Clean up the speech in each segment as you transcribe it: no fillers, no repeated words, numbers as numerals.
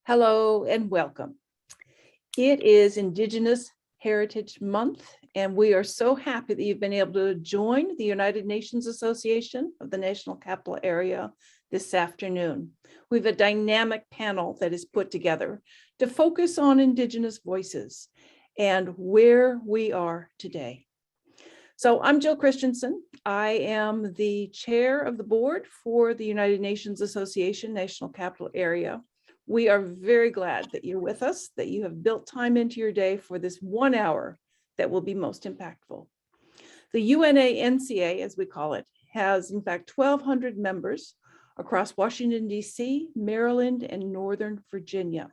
Hello and welcome. It is Indigenous Heritage Month, and we are so happy that you've been able to join the United Nations Association of the National Capital Area this afternoon. We have a dynamic panel that is put together to focus on Indigenous voices and where we are today. So I'm Jill Christensen. I am the chair of the board for the United Nations Association National Capital Area. We are very glad that you're with us, that you have built time into your day for this 1 hour that will be most impactful. The UNA-NCA, as we call it, has in fact 1,200 members across Washington, D.C., Maryland, and Northern Virginia.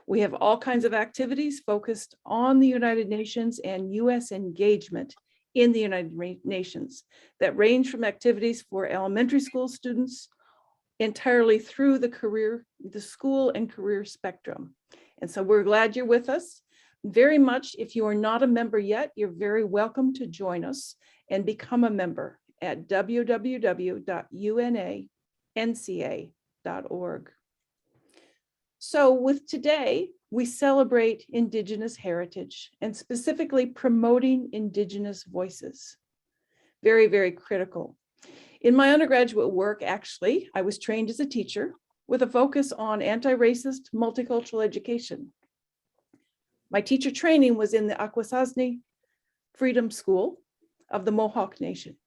We have all kinds of activities focused on the United Nations and U.S. engagement in the United Nations that range from activities for elementary school students entirely through the school and career spectrum. And so we're glad you're with us very much. If you are not a member yet, you're very welcome to join us and become a member at www.unanca.org. So with today, we celebrate Indigenous heritage and specifically promoting Indigenous voices. Very, very critical. In my undergraduate work, actually, I was trained as a teacher with a focus on anti-racist multicultural education. My teacher training was in the Akwesasne Freedom School of the Mohawk Nation.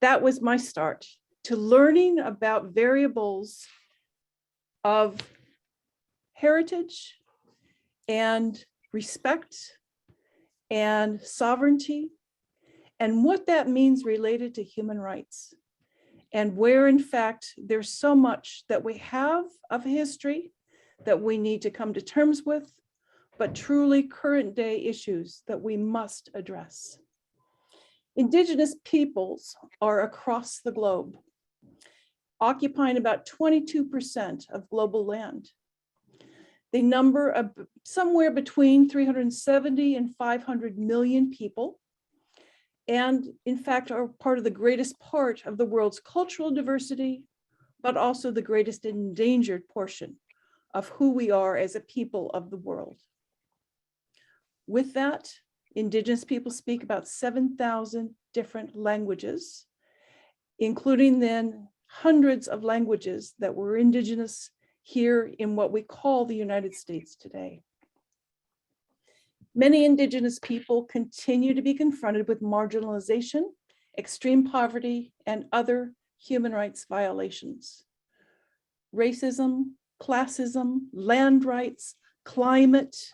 That was my start to learning about variables of heritage and respect and sovereignty and what that means related to human rights. And where, in fact, there's so much that we have of history that we need to come to terms with, but truly current day issues that we must address. Indigenous peoples are across the globe, occupying about 22% of global land. They number somewhere between 370 and 500 million people, and in fact are part of the greatest part of the world's cultural diversity, but also the greatest endangered portion of who we are as a people of the world. With that, Indigenous people speak about 7,000 different languages, including then hundreds of languages that were indigenous here in what we call the United States today. Many Indigenous people continue to be confronted with marginalization, extreme poverty, and other human rights violations. Racism, classism, land rights, climate,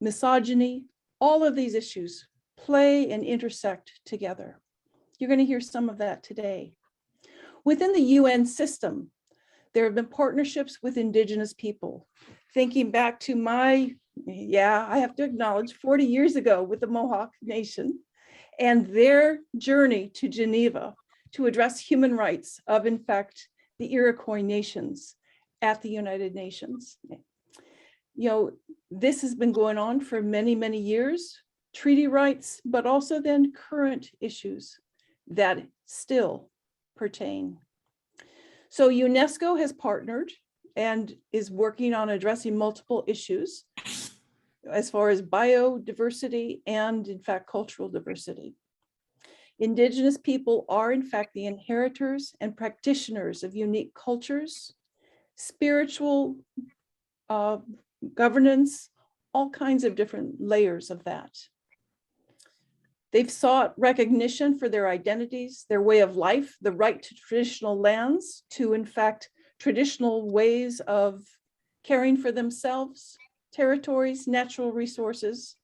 misogyny, all of these issues play and intersect together. You're going to hear some of that today. Within the UN system, there have been partnerships with Indigenous people. Thinking back to I have to acknowledge 40 years ago with the Mohawk Nation and their journey to Geneva to address human rights of, in fact, the Iroquois nations at the United Nations. You know, this has been going on for many, many years, treaty rights, but also then current issues that still pertain. So UNESCO has partnered and is working on addressing multiple issues as far as biodiversity and, in fact, cultural diversity. Indigenous people are, in fact, the inheritors and practitioners of unique cultures, spiritual governance, all kinds of different layers of that. They've sought recognition for their identities, their way of life, the right to traditional lands, to, in fact, traditional ways of caring for themselves, territories, natural resources.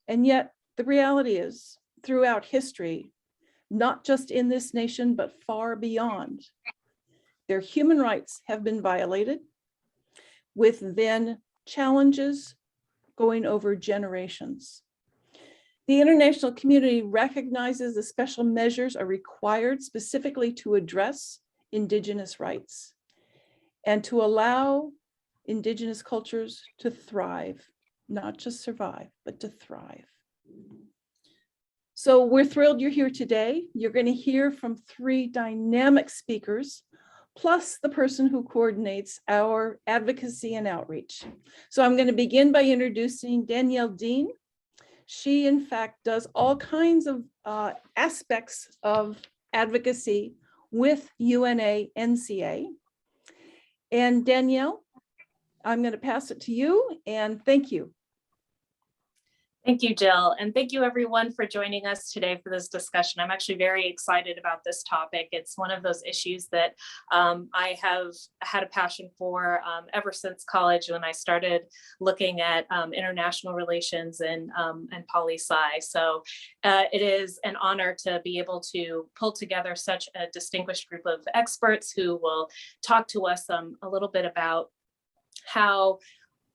And yet the reality is, throughout history, not just in this nation, but far beyond, their human rights have been violated, with then challenges going over generations. The international community recognizes the special measures are required specifically to address Indigenous rights and to allow Indigenous cultures to thrive, not just survive, but to thrive. So we're thrilled you're here today. You're going to hear from 3 dynamic speakers, plus the person who coordinates our advocacy and outreach. So I'm going to begin by introducing Danielle Dean. She, in fact, does all kinds of aspects of advocacy with UNA NCA. And Danielle, I'm going to pass it to you, and thank you. Thank you, Jill, and thank you everyone for joining us today for this discussion. I'm actually very excited about this topic. It's one of those issues that I have had a passion for ever since college when I started looking at international relations and poli-sci. So it is an honor to be able to pull together such a distinguished group of experts who will talk to us a little bit about how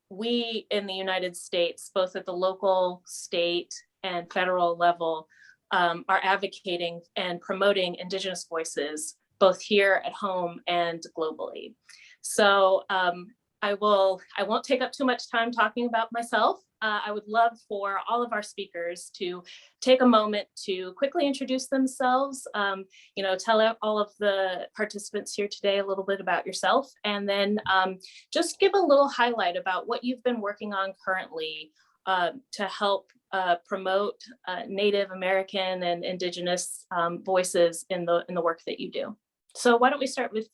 we in the United States, both at the local, state, and federal level, are advocating and promoting Indigenous voices, both here at home and globally. So I won't take up too much time talking about myself. I would love for all of our speakers to take a moment to quickly introduce themselves, tell all of the participants here today a little bit about yourself, and then just give a little highlight about what you've been working on currently to help promote Native American and Indigenous voices in the work that you do. So why don't we start with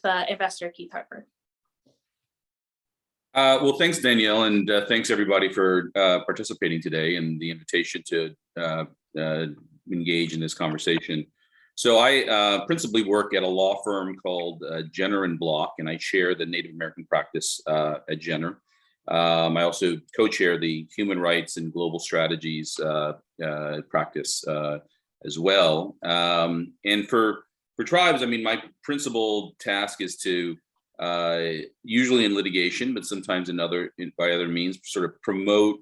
Ambassador Keith Harper. Well, thanks, Danielle, and thanks everybody for participating today and the invitation to engage in this conversation. So I principally work at a law firm called Jenner and Block, and I chair the Native American practice at Jenner. I also co-chair the Human Rights and Global Strategies practice as well. And for tribes, I mean, my principal task is to usually in litigation, but sometimes by other means, sort of promote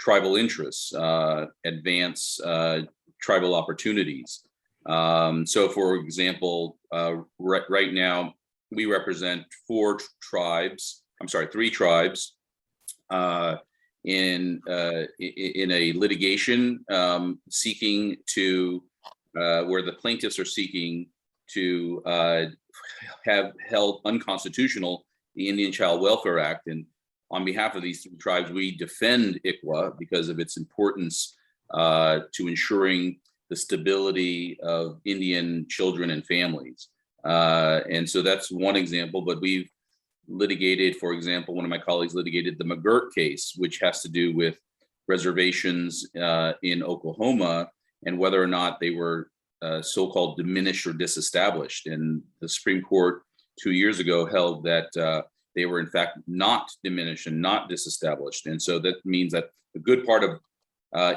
tribal interests, advance tribal opportunities. So for example, right now we represent three tribes in a litigation seeking to, where the plaintiffs are seeking to have held unconstitutional the Indian Child Welfare Act. And on behalf of these three tribes, we defend ICWA because of its importance to ensuring the stability of Indian children and families. And so that's one example, but we've litigated, for example, one of my colleagues litigated the McGirt case, which has to do with reservations in Oklahoma and whether or not they were so-called diminished or disestablished. And the Supreme Court 2 years ago held that they were in fact not diminished and not disestablished. And so that means that a good part of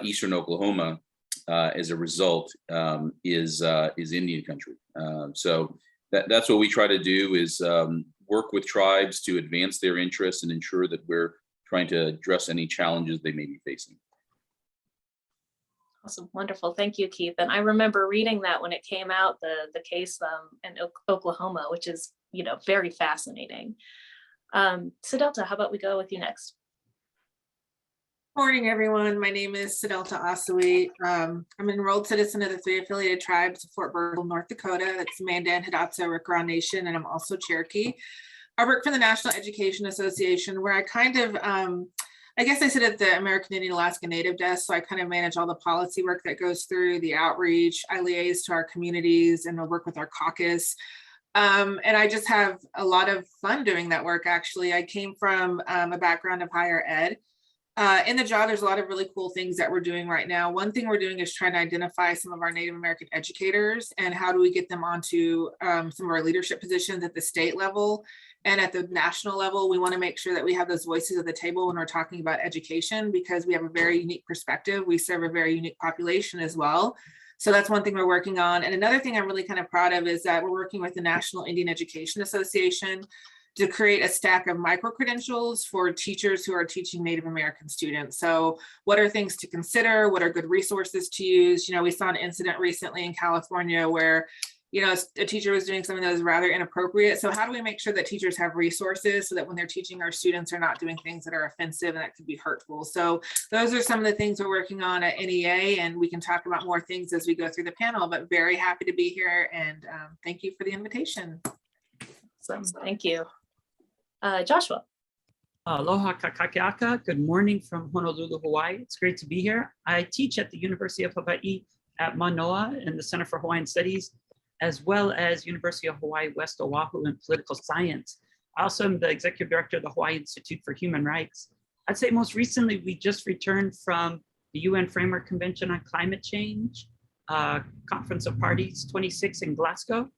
eastern Oklahoma, as a result, is Indian country. So that's what we try to do, is work with tribes to advance their interests and ensure that we're trying to address any challenges they may be facing. Awesome, wonderful, thank you, Keith. And I remember reading that when it came out, the case in Oklahoma, which is very fascinating. Siddhartha, how about we go with you next? Morning, everyone. My name is Siddhartha Asui. I'm an enrolled citizen of the three affiliated tribes of Fort Berthold, North Dakota. That's Mandan, Hidatsa, Rickaron Nation, and I'm also Cherokee. I work for the National Education Association, where I kind of, I guess I sit at the American Indian Alaska Native desk, so I kind of manage all the policy work that goes through the outreach. I liaise to our communities and I work with our caucus. And I just have a lot of fun doing that work, actually. I came from a background of higher ed. In the job, there's a lot of really cool things that we're doing right now. One thing we're doing is trying to identify some of our Native American educators and how do we get them onto some of our leadership positions at the state level and at the national level. We want to make sure that we have those voices at the table when we're talking about education, because we have a very unique perspective. We serve a very unique population as well. So that's one thing we're working on. And another thing I'm really kind of proud of is that we're working with the National Indian Education Association to create a stack of micro-credentials for teachers who are teaching Native American students. So what are things to consider? What are good resources to use? We saw an incident recently in California where, a teacher was doing something that was rather inappropriate. So how do we make sure that teachers have resources so that when they're teaching our students are not doing things that are offensive and that could be hurtful? So those are some of the things we're working on at NEA, and we can talk about more things as we go through the panel, but very happy to be here, and thank you for the invitation. Awesome. Thank you. Joshua. Aloha kakakeaka. Good morning from Honolulu, Hawaii. It's great to be here. I teach at the University of Hawaii at Manoa in the Center for Hawaiian Studies, as well as University of Hawaii West Oahu in political science. I also am the executive director of the Hawaii Institute for Human Rights. I'd say most recently, we just returned from the UN Framework Convention on Climate Change, Conference of Parties 26 in Glasgow.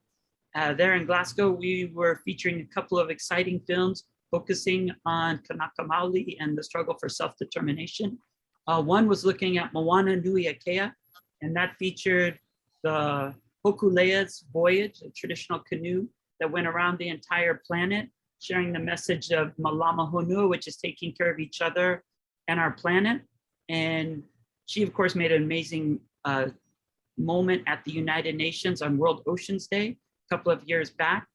There in Glasgow, we were featuring a couple of exciting films focusing on Kanaka Maoli and the struggle for self-determination. One was looking at Moana Nui Akea, and that featured the Hokulea's voyage, a traditional canoe that went around the entire planet, sharing the message of Malama Honua, which is taking care of each other and our planet. And she, of course, made an amazing moment at the United Nations on World Oceans Day a couple of years back.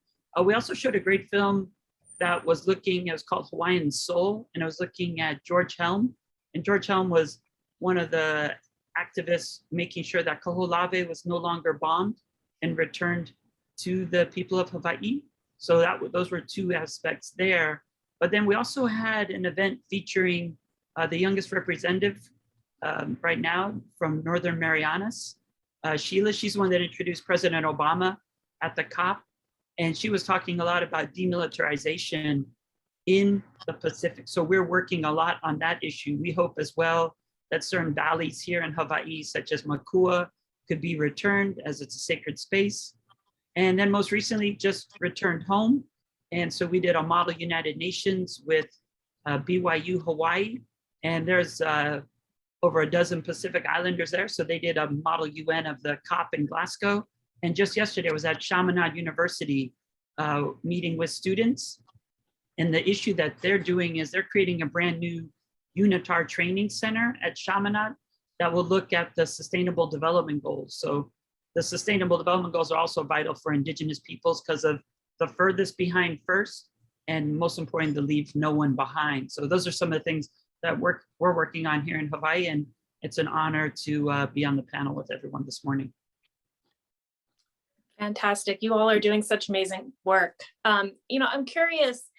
We also showed a great film that was looking, it was called Hawaiian Soul, and it was looking at George Helm. And George Helm was one of the activists making sure that Kaho'olawe was no longer bombed and returned to the people of Hawaii. So those were two aspects there. But then we also had an event featuring the youngest representative right now from Northern Marianas, Sheila. She's the one that introduced President Obama at the COP. And she was talking a lot about demilitarization in the Pacific. So we're working a lot on that issue. We hope as well that certain valleys here in Hawaii, such as Makua, could be returned as it's a sacred space. And then most recently just returned home. And so we did a model United Nations with BYU Hawaii. And there's over a dozen Pacific Islanders there. So they did a model UN of the COP in Glasgow. And just yesterday I was at Chaminade University meeting with students. And the issue that they're doing is they're creating a brand new UNITAR training center at Chaminade that will look at the Sustainable Development Goals. So the Sustainable Development Goals are also vital for Indigenous peoples because of the furthest behind first, and most important, to leave no one behind. So those are some of the things that we're working on here in Hawaii, and it's an honor to be on the panel with everyone this morning. Fantastic. You all are doing such amazing work. I'm curious,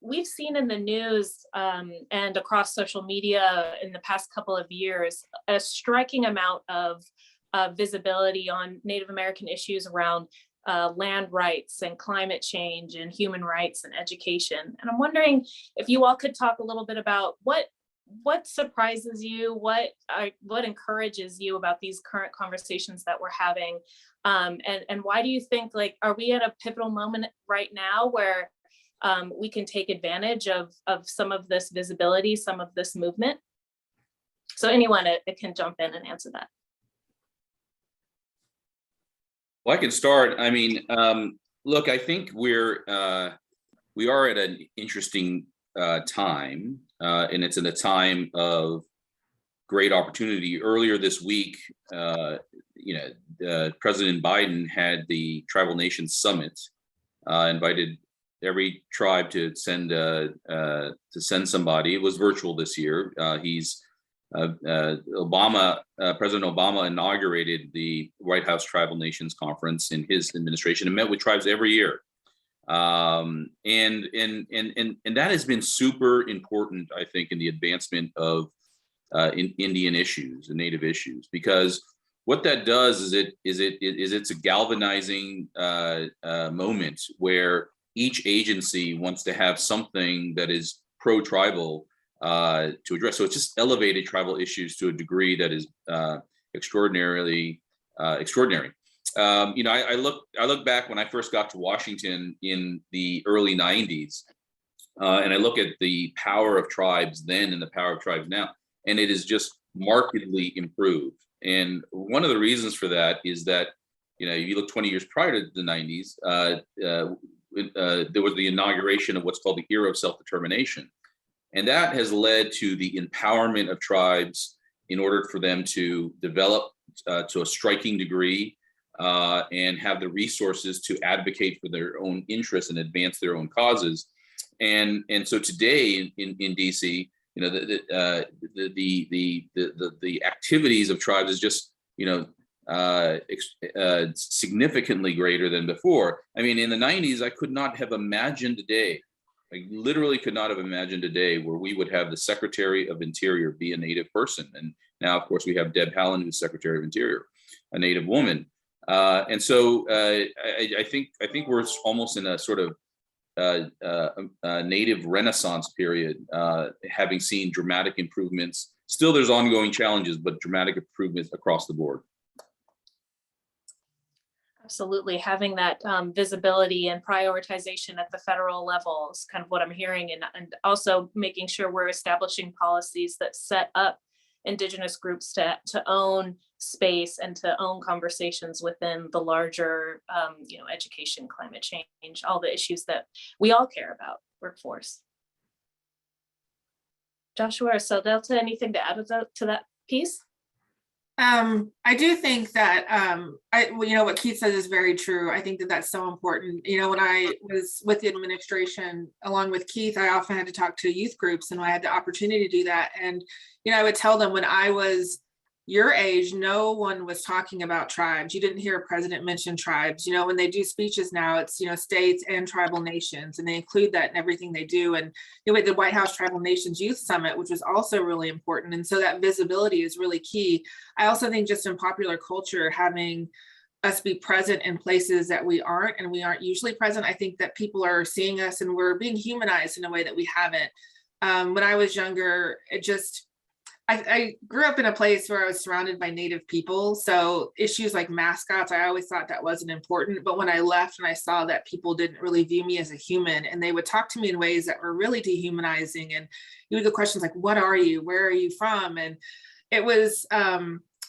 we've seen in the news and across social media in the past couple of years, a striking amount of visibility on Native American issues around land rights and climate change and human rights and education. And I'm wondering if you all could talk a little bit about what surprises you, what encourages you about these current conversations that we're having, and why do you think, are we at a pivotal moment right now where we can take advantage of some of this visibility, some of this movement? So anyone can jump in and answer that. Well, I can start. I mean, look, I think we are at an interesting time, and it's in a time of great opportunity. Earlier this week, President Biden had the Tribal Nations Summit, invited every tribe to send somebody. It was virtual this year. President Obama inaugurated the White House Tribal Nations Conference in his administration and met with tribes every year. And that has been super important, I think, in the advancement of Indian issues and Native issues, because what that does is it's a galvanizing moment where each agency wants to have something that is pro-tribal to address. So it's just elevated tribal issues to a degree that is extraordinary. I look back when I first got to Washington in the early 90s, and I look at the power of tribes then and the power of tribes now, and it is just markedly improved. And one of the reasons for that is that, you look 20 years prior to the 90s, there was the inauguration of what's called the Era of Self-Determination. And that has led to the empowerment of tribes in order for them to develop to a striking degree and have the resources to advocate for their own interests and advance their own causes. And so today in DC, the activities of tribes is just significantly greater than before. I mean, in the 90s, I could not have imagined a day, I literally could not have imagined a day where we would have the Secretary of Interior be a Native person. And now, of course, we have Deb Haaland, who's Secretary of Interior, a Native woman. And so I think we're almost in a sort of Native Renaissance period, having seen dramatic improvements. Still, there's ongoing challenges, but dramatic improvements across the board. Absolutely. Having that visibility and prioritization at the federal level is kind of what I'm hearing, and also making sure we're establishing policies that set up Indigenous groups to own space and to own conversations within the larger, education, climate change, all the issues that we all care about, workforce. Joshua or Delta, anything to add to that piece? I do think that, what Keith says is very true. I think that that's so important. When I was with the administration, along with Keith, I often had to talk to youth groups, and I had the opportunity to do that. And, I would tell them, when I was your age, no one was talking about tribes. You didn't hear a president mention tribes. When they do speeches now, it's, states and tribal nations, and they include that in everything they do. And we had the White House Tribal Nations Youth Summit, which was also really important. And so that visibility is really key. I also think just in popular culture, having us be present in places that we aren't, and we aren't usually present, I think that people are seeing us and we're being humanized in a way that we haven't. When I was younger, I grew up in a place where I was surrounded by Native people. So issues like mascots, I always thought that wasn't important. But when I left and I saw that people didn't really view me as a human, and they would talk to me in ways that were really dehumanizing. And you would get questions like, what are you? Where are you from? And it was,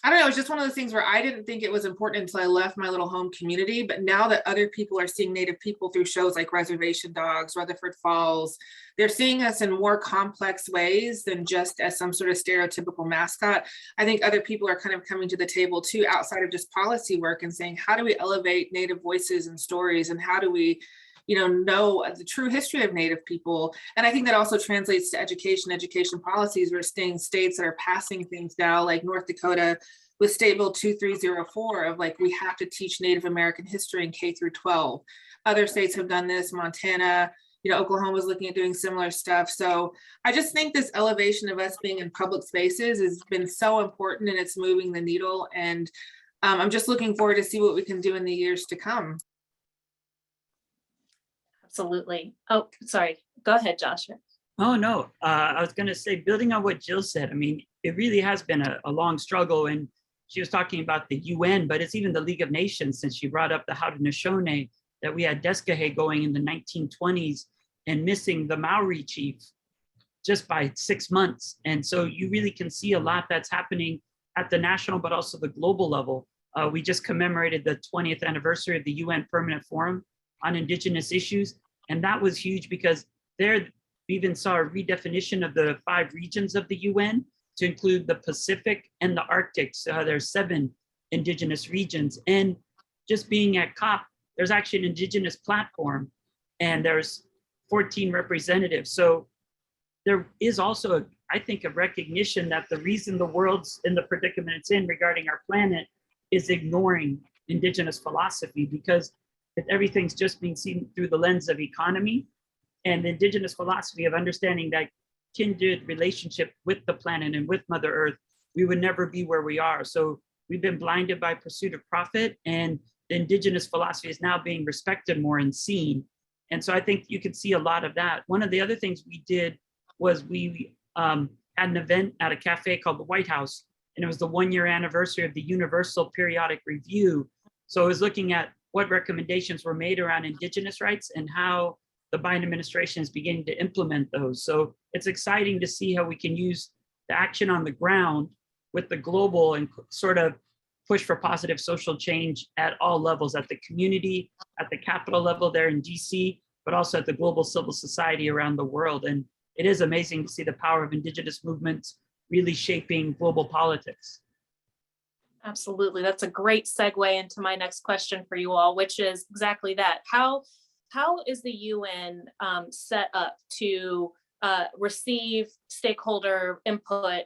I don't know, it was just one of those things where I didn't think it was important until I left my little home community. But now that other people are seeing Native people through shows like Reservation Dogs, Rutherford Falls, they're seeing us in more complex ways than just as some sort of stereotypical mascot. I think other people are kind of coming to the table too, outside of just policy work, and saying, how do we elevate Native voices and stories? And how do we know the true history of Native people? And I think that also translates to education policies. We're seeing states that are passing things now, like North Dakota with State Bill 2304, of like, we have to teach Native American history in K through 12. Other states have done this, Montana, Oklahoma's looking at doing similar stuff. So I just think this elevation of us being in public spaces has been so important, and it's moving the needle. And I'm just looking forward to see what we can do in the years to come. Absolutely. Oh, sorry. Go ahead, Joshua. Oh, no. I was going to say, building on what Jill said, I mean, it really has been a long struggle. And she was talking about the UN, but it's even the League of Nations, since she brought up the Haudenosaunee, that we had Descahe going in the 1920s and missing the Maori chief just by 6 months. And so you really can see a lot that's happening at the national, but also the global level. We just commemorated the 20th anniversary of the UN Permanent Forum on Indigenous issues. And that was huge, because there we even saw a redefinition of the 5 regions of the UN to include the Pacific and the Arctic. So there's 7 Indigenous regions. And just being at COP, there's actually an Indigenous platform, and there's 14 representatives. So there is also, I think, a recognition that the reason the world's in the predicament it's in regarding our planet is ignoring Indigenous philosophy, because if everything's just being seen through the lens of economy, and the Indigenous philosophy of understanding that kindred relationship with the planet and with Mother Earth, we would never be where we are. So we've been blinded by pursuit of profit, and the Indigenous philosophy is now being respected more and seen. And so I think you can see a lot of that. One of the other things we did was we had an event at a cafe called the White House, and it was the 1-year anniversary of the Universal Periodic Review. So I was looking at what recommendations were made around Indigenous rights and how the Biden administration is beginning to implement those. So it's exciting to see how we can use the action on the ground with the global and sort of push for positive social change at all levels, at the community, at the Capitol level there in DC, but also at the global civil society around the world. And it is amazing to see the power of Indigenous movements really shaping global politics. Absolutely. That's a great segue into my next question for you all, which is exactly that. How is the UN set up to receive stakeholder input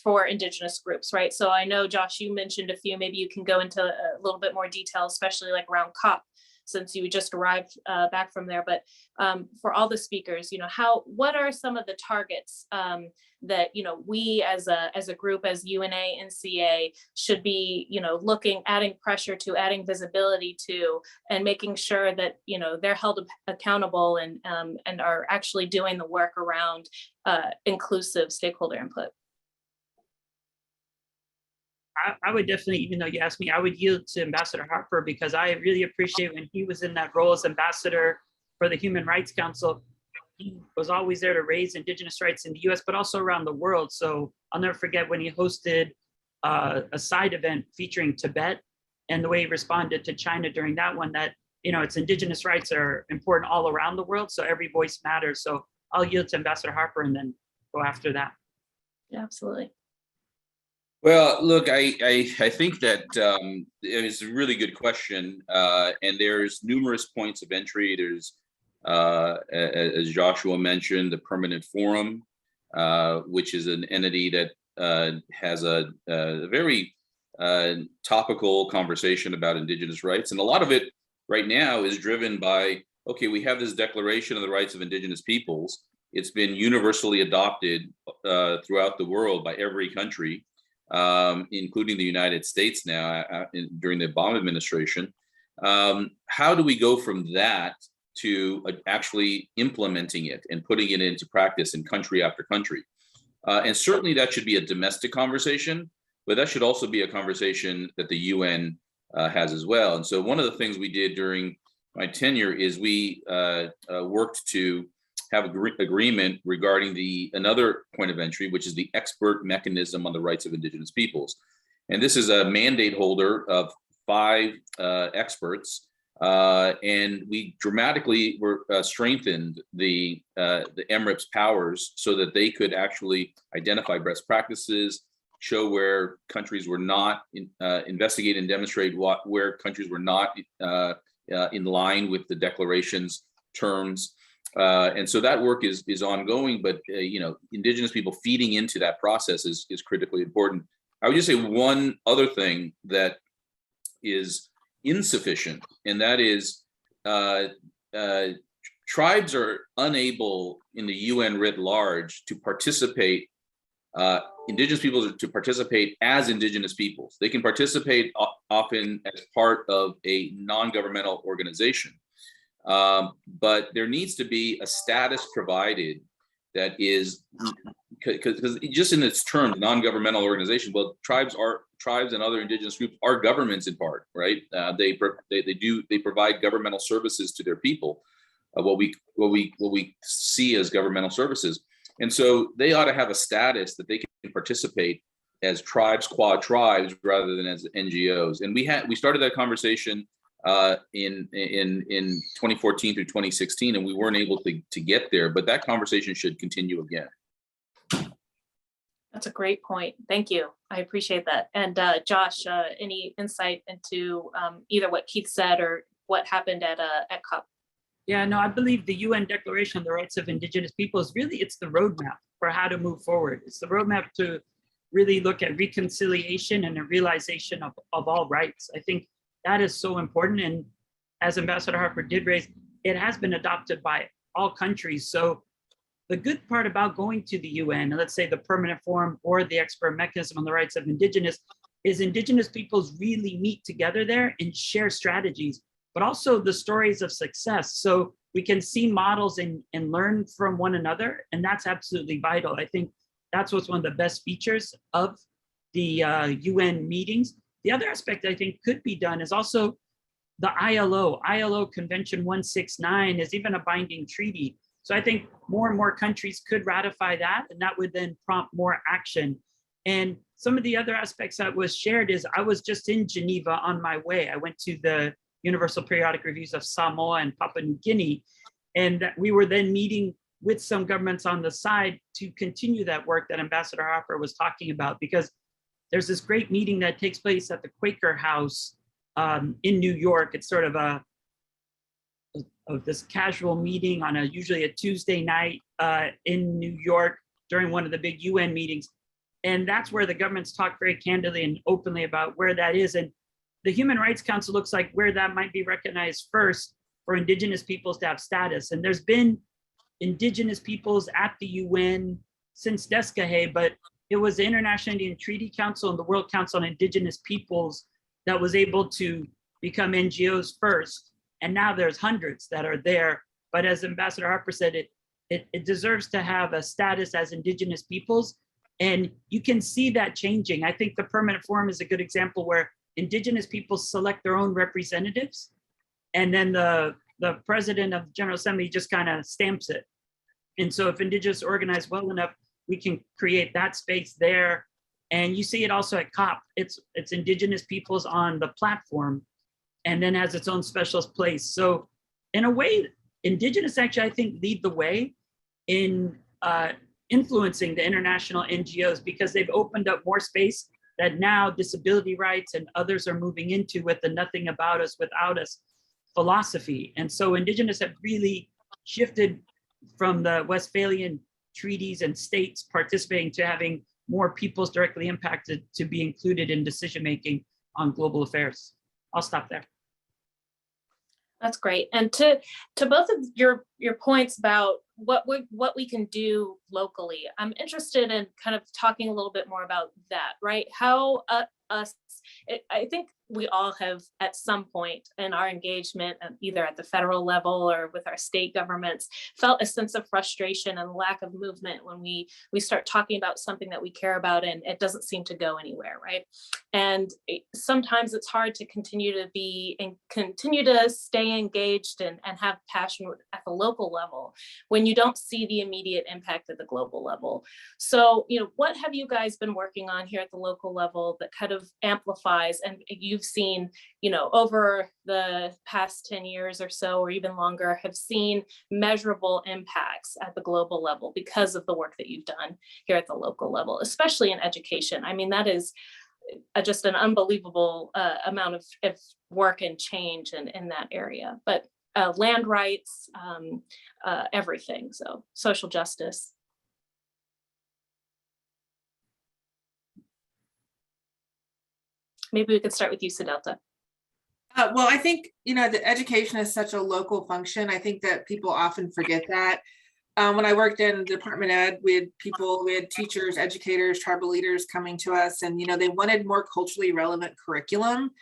for Indigenous groups, right? So I know, Josh, you mentioned a few, maybe you can go into a little bit more detail, especially like around COP, since you just arrived back from there. But for all the speakers, what are some of the targets that we as a group, as UNA NCA, should be looking, adding pressure to, adding visibility to, and making sure that they're held accountable and are actually doing the work around inclusive stakeholder input? I would definitely, even though you asked me, I would yield to Ambassador Harper, because I really appreciate when he was in that role as ambassador for the Human Rights Council, he was always there to raise Indigenous rights in the US, but also around the world. So I'll never forget when he hosted a side event featuring Tibet, and the way he responded to China during that one, that, it's Indigenous rights are important all around the world. So every voice matters. So I'll yield to Ambassador Harper and then go after that. Yeah, absolutely. Well, look, I think that it's a really good question, and there's numerous points of entry. There's, as Joshua mentioned, the Permanent Forum, which is an entity that has a very topical conversation about Indigenous rights, and a lot of it right now is driven by, okay, we have this Declaration of the Rights of Indigenous Peoples. It's been universally adopted throughout the world by every country, including the United States now during the Obama administration. How do we go from that to actually implementing it and putting it into practice in country after country? And certainly that should be a domestic conversation, but that should also be a conversation that the UN has as well. And so one of the things we did during my tenure is we worked to have agreement regarding another point of entry, which is the expert mechanism on the rights of Indigenous peoples. And this is a mandate holder of 5 experts, and we dramatically strengthened the MRIP's powers so that they could actually identify best practices, show where countries were not, investigate and demonstrate where countries were not in line with the declaration's terms. And so that work is ongoing, but Indigenous people feeding into that process is critically important. I would just say one other thing that is insufficient, and that is tribes are unable in the UN writ large to participate. Indigenous peoples to participate as Indigenous peoples. They can participate often as part of a non-governmental organization. But there needs to be a status provided that is, because just in its terms, non-governmental organization, well, tribes and other Indigenous groups are governments in part, right? They provide governmental services to their people, what we see as governmental services. And so they ought to have a status that they can participate as tribes, quad tribes, rather than as NGOs. And we started that conversation in 2014 through 2016, and we weren't able to get there, but that conversation should continue again. That's a great point. Thank you. I appreciate that. And Josh, any insight into either what Keith said or what happened at COP? Yeah, no, I believe the UN Declaration on the Rights of Indigenous Peoples, really, it's the roadmap for how to move forward. It's the roadmap to really look at reconciliation and a realization of all rights. I think that is so important. And as Ambassador Harper did raise, it has been adopted by all countries. So the good part about going to the UN, let's say the Permanent Forum or the Expert Mechanism on the Rights of Indigenous, is Indigenous peoples really meet together there and share strategies, but also the stories of success. So we can see models and learn from one another. And that's absolutely vital. I think that's what's one of the best features of the UN meetings. The other aspect I think could be done is also the ILO Convention 169 is even a binding treaty. So I think more and more countries could ratify that, and that would then prompt more action. And some of the other aspects that was shared is I was just in Geneva on my way. I went to the Universal Periodic Reviews of Samoa and Papua New Guinea, and we were then meeting with some governments on the side to continue that work that Ambassador Harper was talking about, because there's this great meeting that takes place at the Quaker House in New York. It's sort of a of this casual meeting on usually a Tuesday night in New York during one of the big UN meetings. And that's where the governments talk very candidly and openly about where that is. And the Human Rights Council looks like where that might be recognized first for Indigenous peoples to have status. And there's been Indigenous peoples at the UN since Descahe, but it was the International Indian Treaty Council and the World Council on Indigenous Peoples that was able to become NGOs first. And now there's hundreds that are there. But as Ambassador Harper said, it deserves to have a status as Indigenous peoples. And you can see that changing. I think the Permanent Forum is a good example where Indigenous peoples select their own representatives. And then the president of the General Assembly just kind of stamps it. And so if Indigenous organize well enough, we can create that space there. And you see it also at COP. It's Indigenous peoples on the platform and then has its own special place. So in a way, Indigenous actually, I think, lead the way in influencing the international NGOs because they've opened up more space that now disability rights and others are moving into with the nothing about us without us philosophy. And so Indigenous have really shifted from the Westphalian treaties and states participating to having more peoples directly impacted to be included in decision-making on global affairs. I'll stop there. That's great. And to both of your points about what we can do locally, I'm interested in kind of talking a little bit more about that, right? How I think we all have at some point in our engagement, either at the federal level or with our state governments, felt a sense of frustration and lack of movement when we start talking about something that we care about and it doesn't seem to go anywhere, right? And sometimes it's hard to continue to stay engaged and have passion at the local level when you don't see the immediate impact at the global level. So, what have you guys been working on here at the local level that kind of amplifies, and you've seen, over the past 10 years or so, or even longer, have seen measurable impacts at the global level because of the work that you've done here at the local level, especially in education? I mean, that is just an unbelievable amount of work and change in that area. But land rights, everything, so social justice. Maybe we could start with you, Sedelta. Well, I think, the education is such a local function. I think that people often forget that. When I worked in Department Ed, we had teachers, educators, tribal leaders coming to us, and, they wanted more culturally relevant curriculum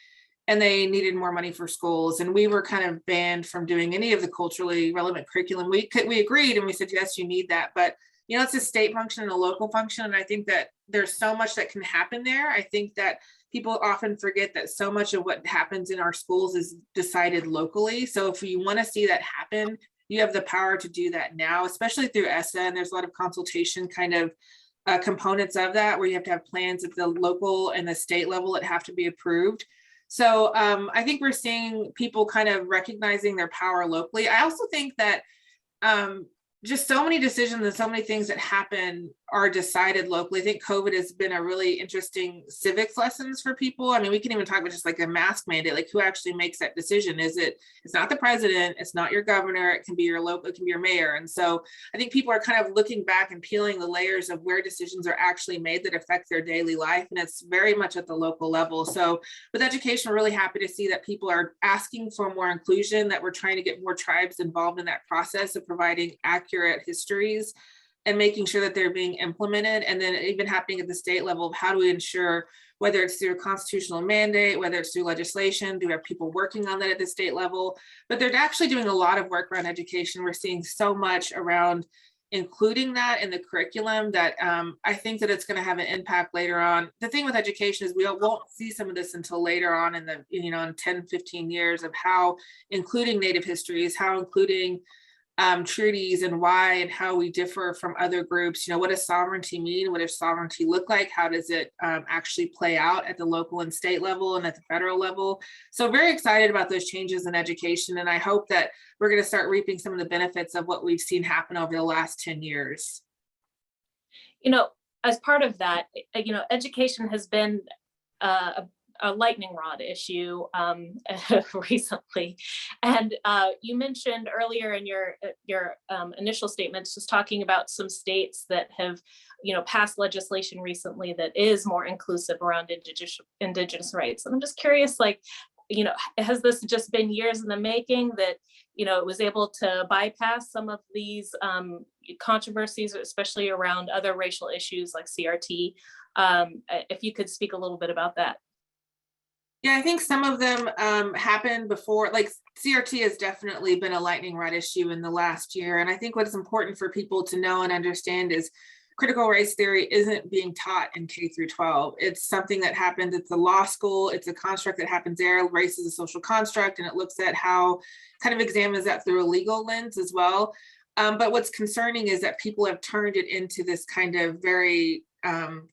and they needed more money for schools. And we were kind of banned from doing any of the culturally relevant curriculum. We agreed and we said, yes, you need that. But, it's a state function and a local function. And I think that there's so much that can happen there. I think that people often forget that so much of what happens in our schools is decided locally. So if you want to see that happen, you have the power to do that now, especially through ESSA. And there's a lot of consultation kind of components of that, where you have to have plans at the local and the state level that have to be approved. So I think we're seeing people kind of recognizing their power locally. I also think that just so many decisions and so many things that happen are decided locally. I think COVID has been a really interesting civics lessons for people. I mean, we can even talk about just like a mask mandate, like who actually makes that decision? It's not the president, it's not your governor, it can be your local, it can be your mayor. And so I think people are kind of looking back and peeling the layers of where decisions are actually made that affect their daily life. And it's very much at the local level. So with education, we're really happy to see that people are asking for more inclusion, that we're trying to get more tribes involved in that process of providing accurate histories and making sure that they're being implemented. And then even happening at the state level of how do we ensure, whether it's through a constitutional mandate, whether it's through legislation, do we have people working on that at the state level? But they're actually doing a lot of work around education. We're seeing so much around including that in the curriculum that I think that it's going to have an impact later on. The thing with education is we won't see some of this until later on in the, in 10, 15 years of how including Native histories, how including treaties and why and how we differ from other groups. What does sovereignty mean? What does sovereignty look like? How does it actually play out at the local and state level and at the federal level? So very excited about those changes in education. And I hope that we're going to start reaping some of the benefits of what we've seen happen over the last 10 years. As part of that, education has been a lightning rod issue recently. And you mentioned earlier in your initial statements, just talking about some states that have, passed legislation recently that is more inclusive around indigenous rights. And I'm just curious, like, has this just been years in the making that, it was able to bypass some of these controversies, especially around other racial issues like CRT? If you could speak a little bit about that. Yeah, I think some of them happened before, like CRT has definitely been a lightning rod issue in the last year. And I think what's important for people to know and understand is critical race theory isn't being taught in K through 12. It's something that happens at the law school. It's a construct that happens there. Race is a social construct, and it looks at how, kind of examines that through a legal lens as well. But what's concerning is that people have turned it into this kind of very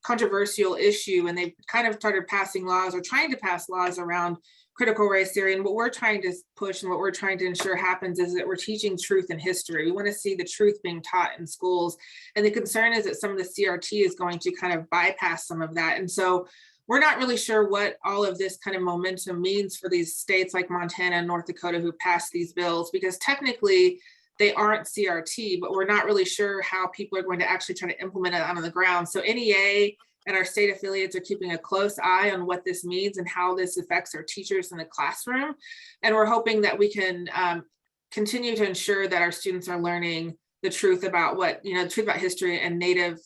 controversial issue, and they've kind of started passing laws or trying to pass laws around critical race theory. And what we're trying to push and what we're trying to ensure happens is that we're teaching truth and history. We want to see the truth being taught in schools. And the concern is that some of the CRT is going to kind of bypass some of that. And so we're not really sure what all of this kind of momentum means for these states like Montana and North Dakota who passed these bills, because technically they aren't CRT, but we're not really sure how people are going to actually try to implement it on the ground. So NEA and our state affiliates are keeping a close eye on what this means and how this affects our teachers in the classroom. And we're hoping that we can continue to ensure that our students are learning the truth about the truth about history, and Native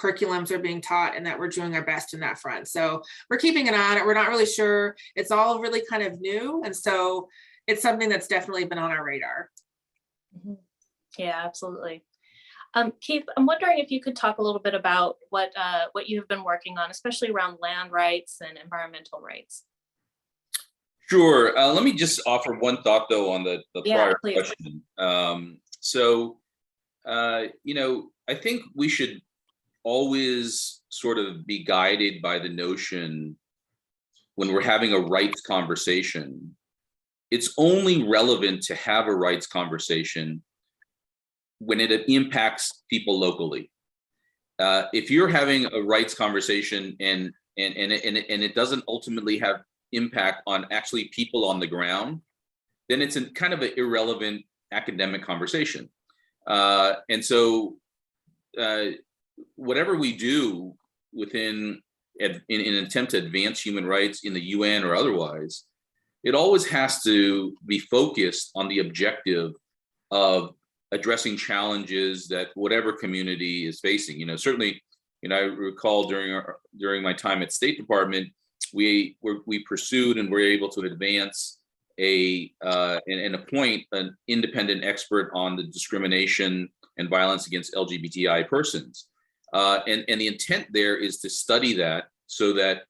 curriculums are being taught, and that we're doing our best in that front. So we're keeping an eye on it. We're not really sure. It's all really kind of new. And so it's something that's definitely been on our radar. Mm-hmm. Yeah, absolutely. Keith, I'm wondering if you could talk a little bit about what you have been working on, especially around land rights and environmental rights. Sure. Let me just offer one thought, though, on the prior question. I think we should always sort of be guided by the notion when we're having a rights conversation, it's only relevant to have a rights conversation when it impacts people locally. If you're having a rights conversation and it doesn't ultimately have impact on actually people on the ground, then it's a kind of an irrelevant academic conversation. And so whatever we do in an attempt to advance human rights in the UN or otherwise, it always has to be focused on the objective of addressing challenges that whatever community is facing. Certainly, I recall during my time at State Department, we pursued and were able to advance and appoint an independent expert on the discrimination and violence against LGBTI persons. And the intent there is to study that so that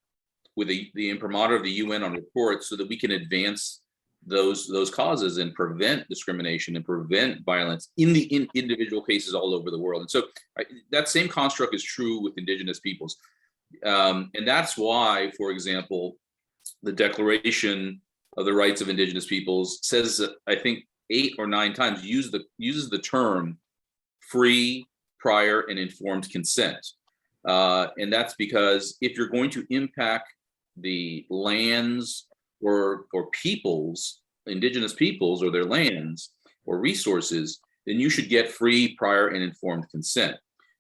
with the imprimatur of the UN on reports, so that we can advance those causes and prevent discrimination and prevent violence in individual cases all over the world. And so that same construct is true with Indigenous peoples. And that's why, for example, the Declaration of the Rights of Indigenous Peoples says, I think 8 or 9 times, uses the term free, prior, and informed consent. And that's because if you're going to impact the lands or peoples, Indigenous peoples or their lands or resources, then you should get free, prior, and informed consent.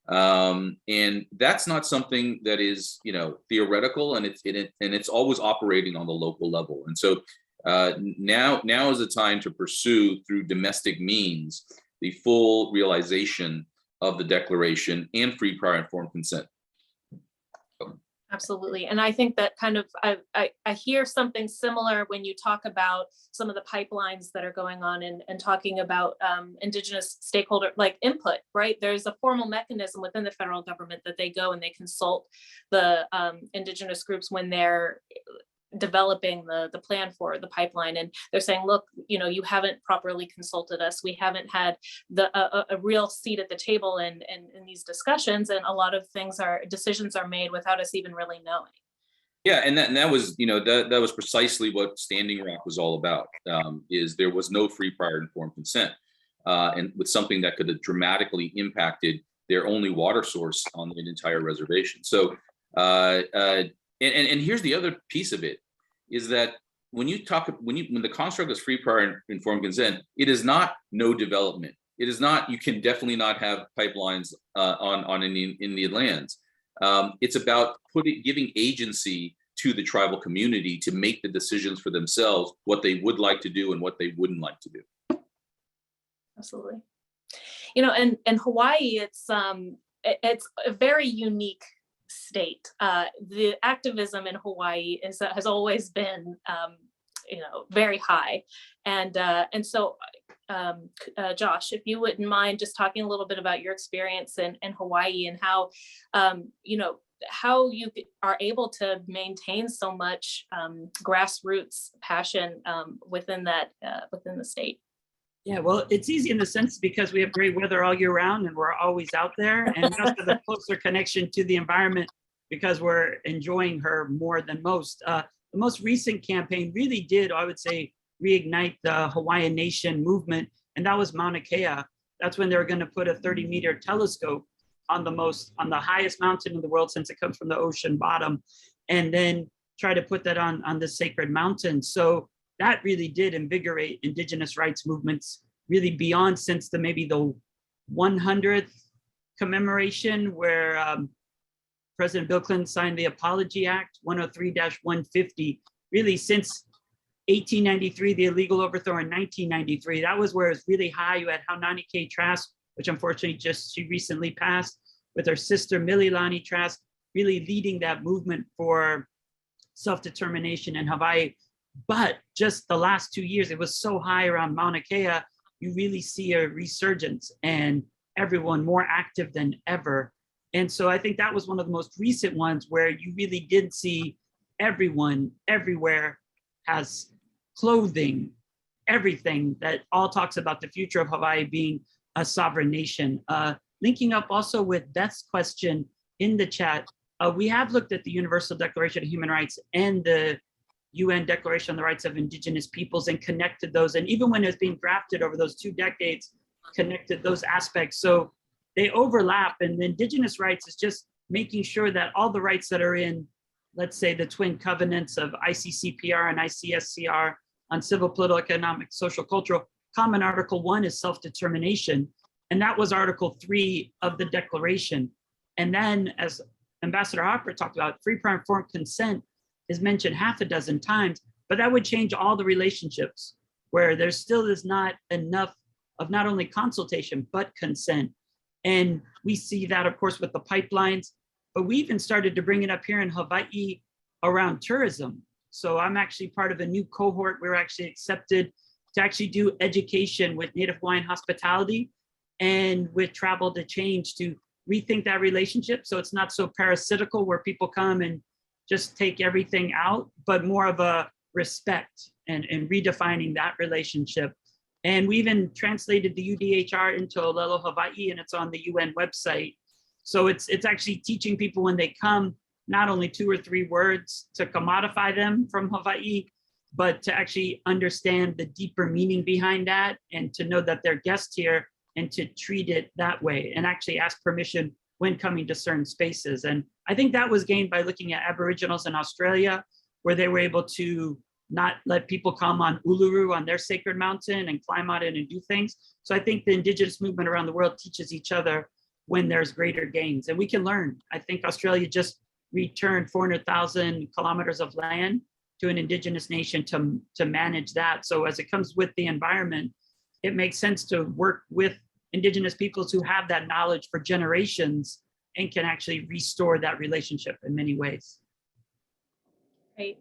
And that's not something that is, theoretical, and it's always operating on the local level. And so now is the time to pursue through domestic means the full realization of the Declaration and free, prior, informed consent. Absolutely. And I think that kind of, I hear something similar when you talk about some of the pipelines that are going on and talking about Indigenous stakeholder input, right? There's a formal mechanism within the federal government that they go and they consult the Indigenous groups when they're developing the plan for the pipeline, and they're saying, look, you haven't properly consulted us. We haven't had a real seat at the table in these discussions, and a lot of decisions are made without us even really knowing. Yeah, and that was that was precisely what Standing Rock was all about. Is there was no free, prior, informed consent, and with something that could have dramatically impacted their only water source on the entire reservation. So And here's the other piece of it, is that when the construct is free, prior, and informed consent, it is not no development. It is not, you can definitely not have pipelines on Indian lands. It's about giving agency to the tribal community to make the decisions for themselves, what they would like to do and what they wouldn't like to do. Absolutely. You know, and Hawaii, it's a very unique state. The activism in Hawaii has always been, you know, very high, and so Josh, if you wouldn't mind just talking a little bit about your experience in Hawaii and how, you know, how you are able to maintain so much grassroots passion within the state. Yeah, well, it's easy in the sense because we have great weather all year round and we're always out there, and we also have a closer connection to the environment because we're enjoying her more than most. The most recent campaign really did, I would say, reignite the Hawaiian Nation movement, and that was Mauna Kea. That's when they were going to put a 30-meter telescope on the highest mountain in the world, since it comes from the ocean bottom, and then try to put that on the sacred mountain. So that really did invigorate Indigenous rights movements really beyond, since maybe the 100th commemoration where President Bill Clinton signed the Apology Act 103-150. Really, since 1893, the illegal overthrow in 1993, that was where it was really high. You had Haunani K. Trask, which unfortunately she recently passed, with her sister Mililani Trask, really leading that movement for self-determination in Hawaii. But just the last 2 years, it was so high around Mauna Kea, you really see a resurgence and everyone more active than ever. And so I think that was one of the most recent ones where you really did see everyone everywhere has clothing, everything that all talks about the future of Hawaii being a sovereign nation. Linking up also with Beth's question in the chat, we have looked at the Universal Declaration of Human Rights and the UN Declaration on the Rights of Indigenous Peoples and connected those. And even when it was being drafted over those 2 decades, connected those aspects. So they overlap, and the Indigenous rights is just making sure that all the rights that are in, let's say, the twin covenants of ICCPR and ICSCR on civil, political, economic, social, cultural, common Article 1 is self-determination. And that was Article 3 of the Declaration. And then, as Ambassador Hopper talked about, free, prior, informed consent is mentioned half a dozen times, but that would change all the relationships where there still is not enough of not only consultation, but consent. And we see that, of course, with the pipelines, but we even started to bring it up here in Hawaii around tourism. So I'm actually part of a new cohort. We're actually accepted to actually do education with Native Hawaiian hospitality and with travel to change, to rethink that relationship. So it's not so parasitical where people come and just take everything out, but more of a respect and redefining that relationship. And we even translated the UDHR into Olelo Hawaii, and it's on the UN website. So it's actually teaching people when they come, not only 2 or 3 words to commodify them from Hawaii, but to actually understand the deeper meaning behind that and to know that they're guests here and to treat it that way and actually ask permission when coming to certain spaces. And I think that was gained by looking at Aboriginals in Australia, where they were able to not let people come on Uluru, on their sacred mountain, and climb out it and do things. So I think the Indigenous movement around the world teaches each other when there's greater gains, and we can learn. I think Australia just returned 400,000 kilometers of land to an Indigenous nation to manage that. So as it comes with the environment, it makes sense to work with Indigenous peoples who have that knowledge for generations and can actually restore that relationship in many ways. Right.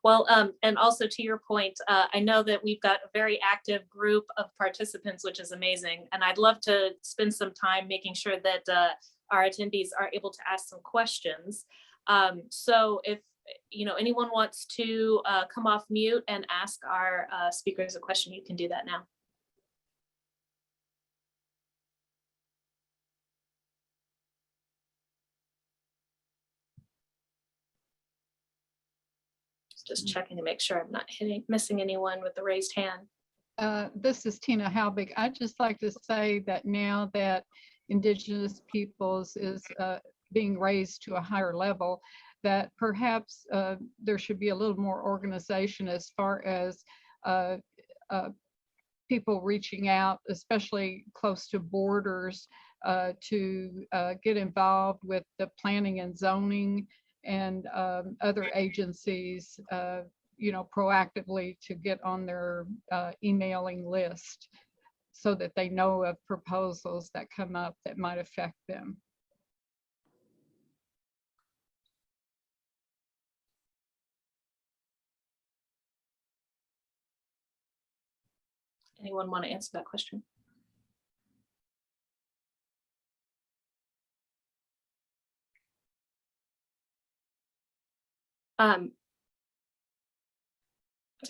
Well, and also to your point, I know that we've got a very active group of participants, which is amazing. And I'd love to spend some time making sure that our attendees are able to ask some questions. So if anyone wants to come off mute and ask our speakers a question, you can do that now. Just checking to make sure I'm not missing anyone with the raised hand. This is Tina Halbig. I'd just like to say that now that Indigenous peoples is being raised to a higher level, that perhaps there should be a little more organization as far as uh, people reaching out, especially close to borders, to get involved with the planning and zoning and other agencies, proactively to get on their emailing list so that they know of proposals that come up that might affect them. Anyone want to answer that question? If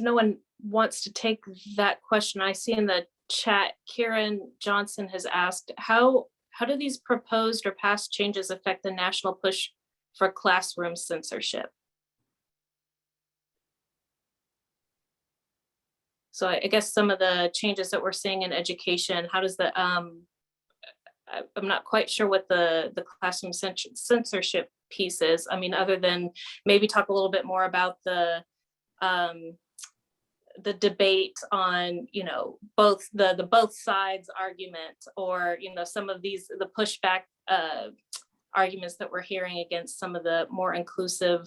no one wants to take that question, I see in the chat, Kieran Johnson has asked, how do these proposed or past changes affect the national push for classroom censorship? So I guess some of the changes that we're seeing in education, how does the, I'm not quite sure what the classroom censorship piece is. I mean, other than maybe talk a little bit more about the debate on, both the both sides argument, or, some of these, the pushback arguments that we're hearing against some of the more inclusive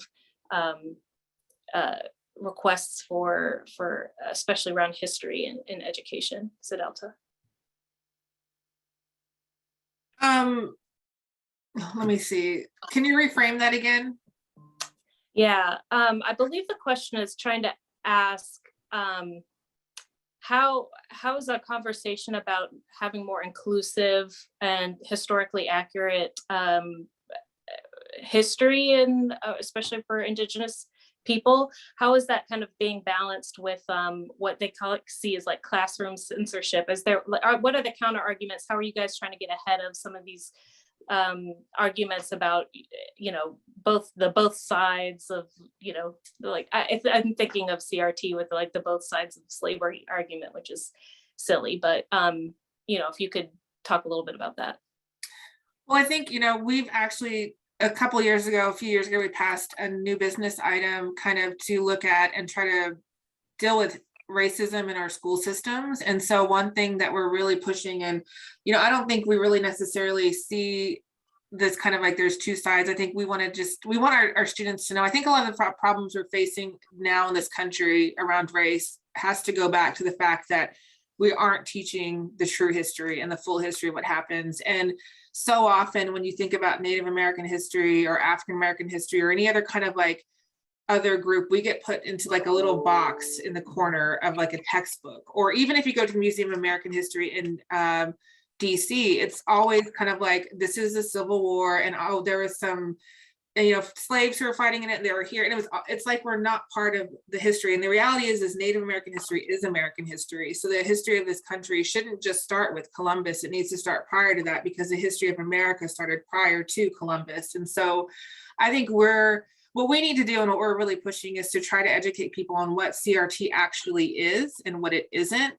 requests for especially around history in education. Sedelta. Let me see. Can you reframe that again? Yeah, I believe the question is trying to ask how is that conversation about having more inclusive and historically accurate history, and especially for Indigenous people, how is that kind of being balanced with what they see as like classroom censorship? What are the counter arguments? How are you guys trying to get ahead of some of these arguments about, both sides of, I'm thinking of CRT with like the both sides of slavery argument, which is silly, but if you could talk a little bit about that. Well, I think, we've actually, a few years ago, we passed a new business item kind of to look at and try to deal with racism in our school systems. And so one thing that we're really pushing, and, I don't think we really necessarily see this kind of like there's two sides. I think we want our students to know, I think a lot of the problems we're facing now in this country around race has to go back to the fact that we aren't teaching the true history and the full history of what happens. And so often when you think about Native American history or African American history or any other kind of like other group, we get put into like a little box in the corner of like a textbook. Or even if you go to the Museum of American History in DC, it's always kind of like, this is the Civil War, and there was some, slaves who were fighting in it, and they were here, and it's like we're not part of the history. And the reality is Native American history is American history. So the history of this country shouldn't just start with Columbus. It needs to start prior to that, because the history of America started prior to Columbus. And so I think what we need to do, and what we're really pushing, is to try to educate people on what CRT actually is and what it isn't.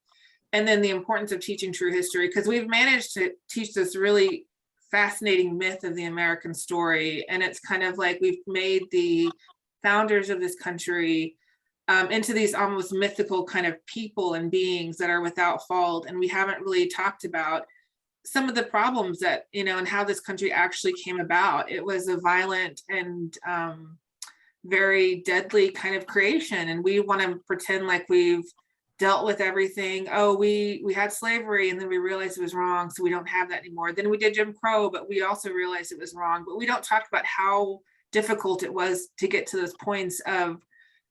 And then the importance of teaching true history, because we've managed to teach this really fascinating myth of the American story. And it's kind of like we've made the founders of this country into these almost mythical kind of people and beings that are without fault. And we haven't really talked about some of the problems that, and how this country actually came about. It was a violent and very deadly kind of creation. And we want to pretend like we've dealt with everything. Oh, we had slavery, and then we realized it was wrong, so we don't have that anymore. Then we did Jim Crow, but we also realized it was wrong. But we don't talk about how difficult it was to get to those points of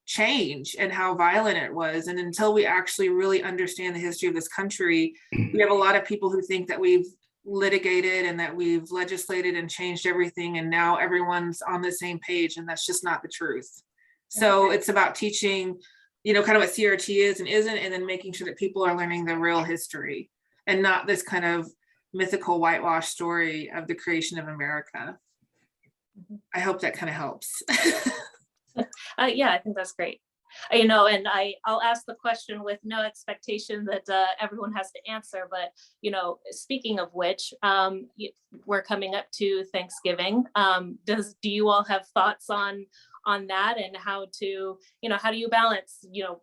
change and how violent it was. And until we actually really understand the history of this country, we have a lot of people who think that we've litigated and that we've legislated and changed everything, and now everyone's on the same page, and that's just not the truth. So it's about teaching, kind of what CRT is and isn't, and then making sure that people are learning the real history and not this kind of mythical whitewash story of the creation of America. I hope that kind of helps. Yeah, I think that's great. You know, and I'll ask the question with no expectation that everyone has to answer, but, you know, speaking of which, we're coming up to Thanksgiving. Do you all have thoughts on that, and how to, you know, how do you balance, you know,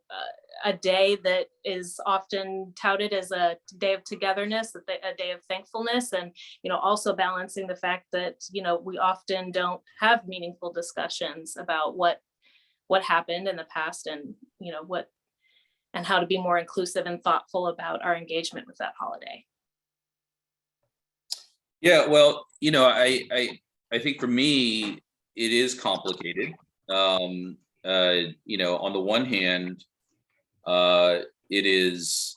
a day that is often touted as a day of togetherness, a day of thankfulness, and, you know, also balancing the fact that, you know, we often don't have meaningful discussions about what happened in the past, and, you know, and how to be more inclusive and thoughtful about our engagement with that holiday. Yeah, well, you know, I think for me, it is complicated. You know, on the one hand, it is,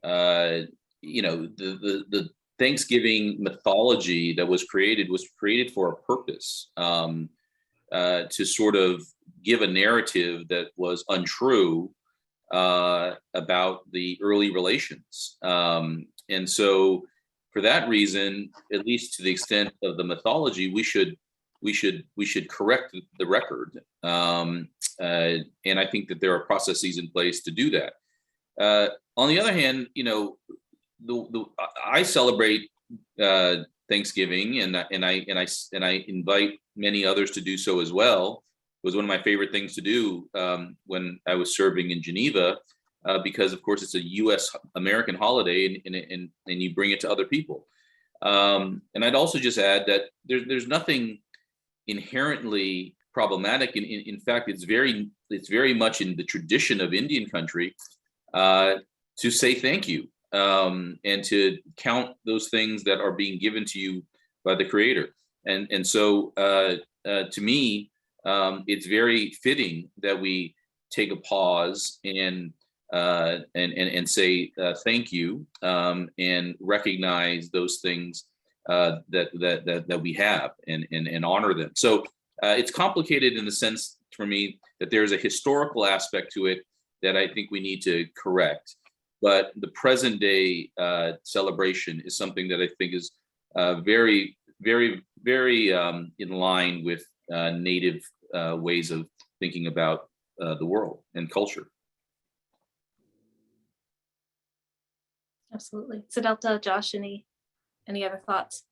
you know, the Thanksgiving mythology that was created for a purpose, to sort of give a narrative that was untrue about the early relations. And so for that reason, at least to the extent of the mythology, we should correct the record. And I think that there are processes in place to do that. On the other hand, you know, I celebrate Thanksgiving, and I invite many others to do so as well. It was one of my favorite things to do when I was serving in Geneva, because of course it's a U.S. American holiday, and you bring it to other people. And I'd also just add that there's nothing inherently problematic. In fact, it's very much in the tradition of Indian country to say thank you, and to count those things that are being given to you by the Creator. And so to me, it's very fitting that we take a pause and say thank you, and recognize those things that we have, and honor them. So it's complicated in the sense for me that there's a historical aspect to it that I think we need to correct. But the present day celebration is something that I think is very, very, very in line with Native ways of thinking about the world and culture. Absolutely. Sedelta, Josh, any other thoughts?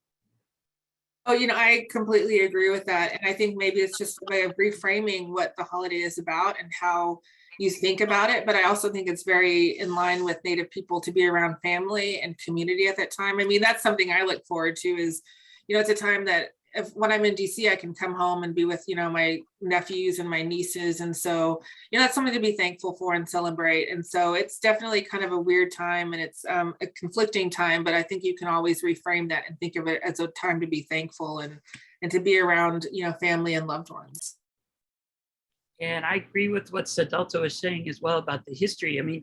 Oh, you know, I completely agree with that. And I think maybe it's just a way of reframing what the holiday is about and how you think about it. But I also think it's very in line with Native people to be around family and community at that time. I mean, that's something I look forward to is, you know, it's a time that when I'm in DC, I can come home and be with, you know, my nephews and my nieces. And so, you know, that's something to be thankful for and celebrate. And so it's definitely kind of a weird time, and it's a conflicting time, but I think you can always reframe that and think of it as a time to be thankful and to be around, you know, family and loved ones. And I agree with what Sedelta was saying as well about the history. I mean,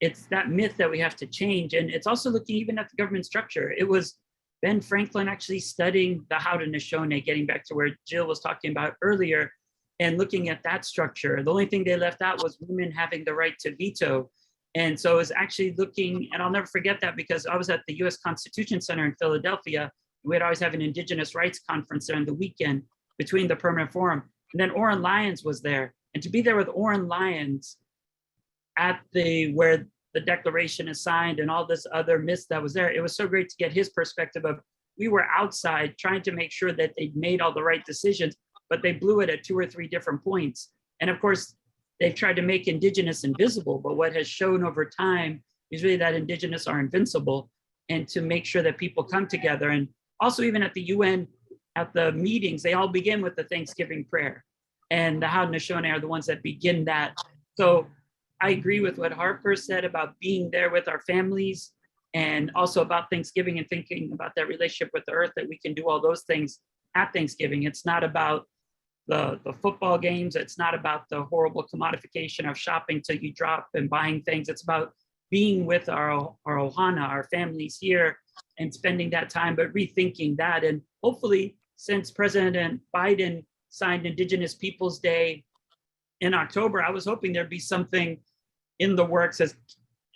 it's that myth that we have to change. And it's also looking even at the government structure. It was Ben Franklin actually studying the Haudenosaunee, getting back to where Jill was talking about earlier, and looking at that structure. The only thing they left out was women having the right to veto. And so it's actually looking, and I'll never forget that because I was at the US Constitution Center in Philadelphia. We'd always have an Indigenous rights conference there on the weekend between the Permanent Forum. And then Oren Lyons was there. And to be there with Oren Lyons at where the Declaration is signed and all this other myths that was there, it was so great to get his perspective of, we were outside trying to make sure that they made all the right decisions, but they blew it at 2 or 3 different points. And of course, they've tried to make Indigenous invisible, but what has shown over time is really that Indigenous are invincible, and to make sure that people come together. And also even at the UN, at the meetings, they all begin with the Thanksgiving prayer. And the Haudenosaunee are the ones that begin that. So I agree with what Harper said about being there with our families, and also about Thanksgiving and thinking about that relationship with the earth, that we can do all those things at Thanksgiving. It's not about the football games. It's not about the horrible commodification of shopping till you drop and buying things. It's about being with our ohana, our families here, and spending that time, but rethinking that. And hopefully, since President Biden signed Indigenous Peoples Day in October, I was hoping there'd be something in the works, as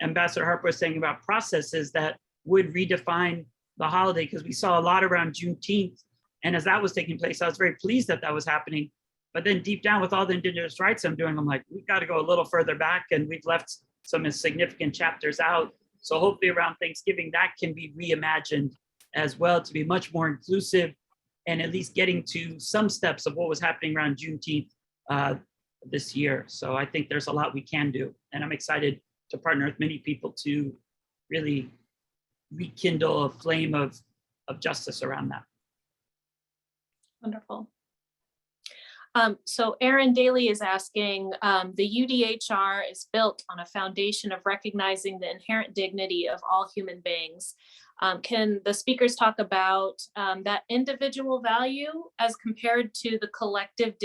Ambassador Harper was saying, about processes that would redefine the holiday, because we saw a lot around Juneteenth. And as that was taking place, I was very pleased that that was happening. But then deep down with all the Indigenous rights I'm doing, I'm like, we got to go a little further back, and we've left some significant chapters out. So hopefully around Thanksgiving, that can be reimagined as well to be much more inclusive, and at least getting to some steps of what was happening around Juneteenth this year. So I think there's a lot we can do. And I'm excited to partner with many people to really rekindle a flame of justice around that. Wonderful. So Aaron Daly is asking, the UDHR is built on a foundation of recognizing the inherent dignity of all human beings. Can the speakers talk about that individual value as compared to the collective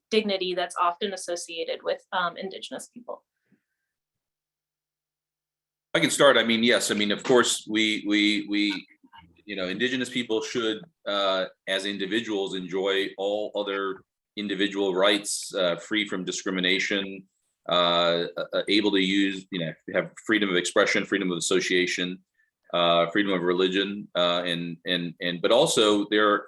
dignity that's often associated with Indigenous people? I can start. I mean, yes. I mean, of course, we Indigenous people should, as individuals, enjoy all other individual rights, free from discrimination, able to use, have freedom of expression, freedom of association, freedom of religion, but also there,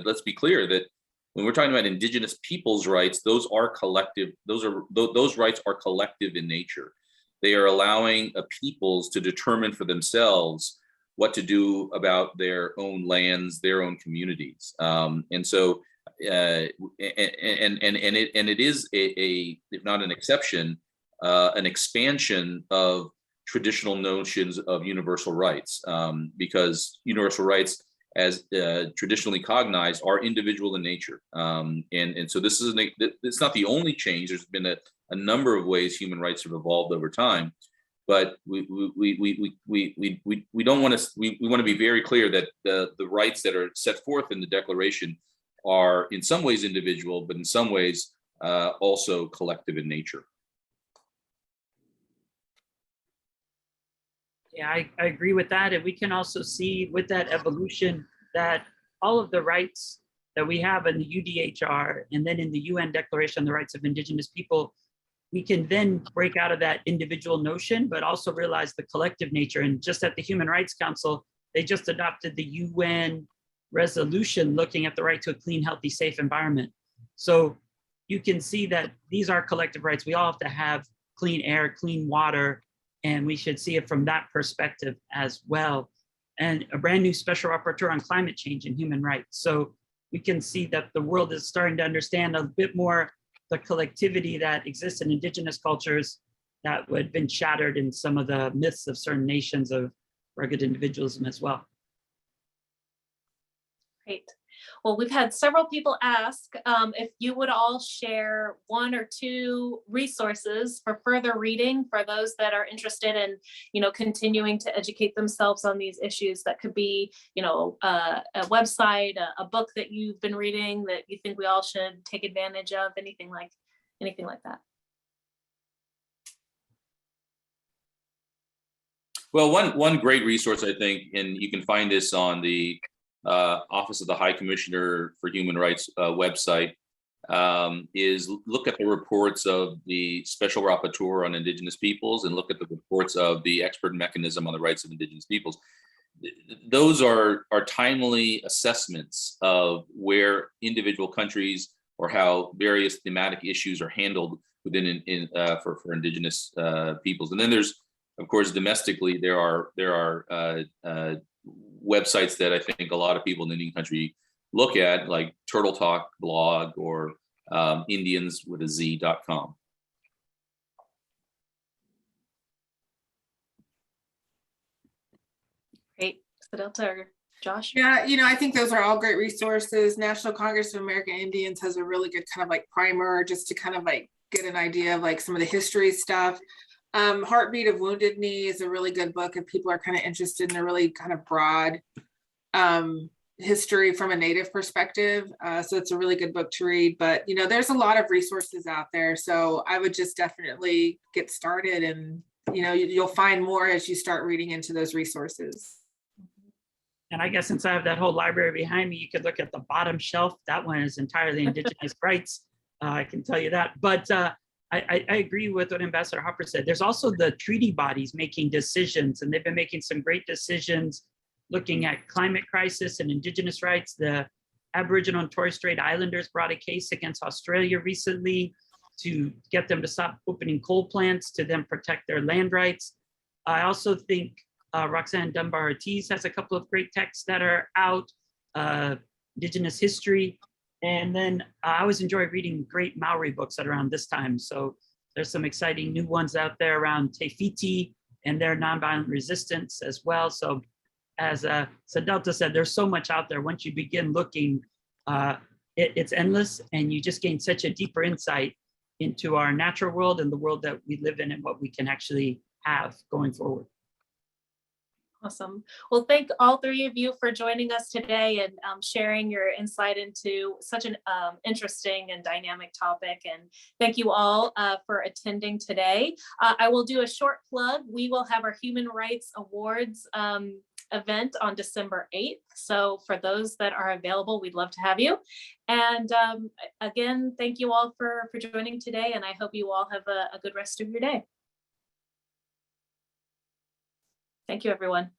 let's be clear that when we're talking about Indigenous people's rights, those are collective. Those rights are collective in nature. They are allowing peoples to determine for themselves what to do about their own lands, their own communities, and so. It is if not an exception, an expansion of traditional notions of universal rights, because universal rights, as traditionally cognized, are individual in nature, and so this is it's not the only change. There's been a number of ways human rights have evolved over time, but we don't want to. We want to be very clear that the rights that are set forth in the Declaration are in some ways individual, but in some ways also collective in nature. Yeah, I agree with that. And we can also see with that evolution that all of the rights that we have in the UDHR and then in the UN Declaration on the Rights of Indigenous People, we can then break out of that individual notion, but also realize the collective nature. And just at the Human Rights Council, they just adopted the UN resolution looking at the right to a clean, healthy, safe environment. So you can see that these are collective rights. We all have to have clean air, clean water, and we should see it from that perspective as well. And a brand new special rapporteur on climate change and human rights. So we can see that the world is starting to understand a bit more the collectivity that exists in Indigenous cultures that would have been shattered in some of the myths of certain nations of rugged individualism as well. Great. Well, we've had several people ask if you would all share one or two resources for further reading for those that are interested in, continuing to educate themselves on these issues. That could be, a website, a book that you've been reading that you think we all should take advantage of, anything like that. Well, one great resource, I think, and you can find this on the Office of the High Commissioner for Human Rights website, is look at the reports of the Special Rapporteur on Indigenous Peoples and look at the reports of the Expert Mechanism on the Rights of Indigenous Peoples. Those are timely assessments of where individual countries or how various thematic issues are handled within for Indigenous peoples. And then there's, of course, domestically, there are websites that I think a lot of people in the Indian country look at, like Turtle Talk blog or indianswithaz.com. Great. Delta or Josh? Yeah, I think those are all great resources. National Congress of American Indians has a really good kind of like primer just to kind of like get an idea of like some of the history stuff. Heartbeat of Wounded Knee is a really good book if people are kind of interested in a really kind of broad history from a Native perspective. So it's a really good book to read, but there's a lot of resources out there. So I would just definitely get started, and you'll find more as you start reading into those resources. And I guess since I have that whole library behind me, you could look at the bottom shelf. That one is entirely Indigenous rights. I can tell you that. But I agree with what Ambassador Hopper said. There's also the treaty bodies making decisions, and they've been making some great decisions looking at climate crisis and Indigenous rights. The Aboriginal and Torres Strait Islanders brought a case against Australia recently to get them to stop opening coal plants to then protect their land rights. I also think Roxanne Dunbar Ortiz has a couple of great texts that are out, Indigenous history. And then I always enjoy reading great Maori books at around this time. So there's some exciting new ones out there around Te Fiti and their nonviolent resistance as well. So as Sedelta said, there's so much out there. Once you begin looking, it's endless, and you just gain such a deeper insight into our natural world and the world that we live in and what we can actually have going forward. Awesome. Well, thank all three of you for joining us today and sharing your insight into such an interesting and dynamic topic. And thank you all for attending today. I will do a short plug. We will have our Human Rights Awards event on December 8th. So for those that are available, we'd love to have you. And again, thank you all for joining today. And I hope you all have a good rest of your day. Thank you, everyone.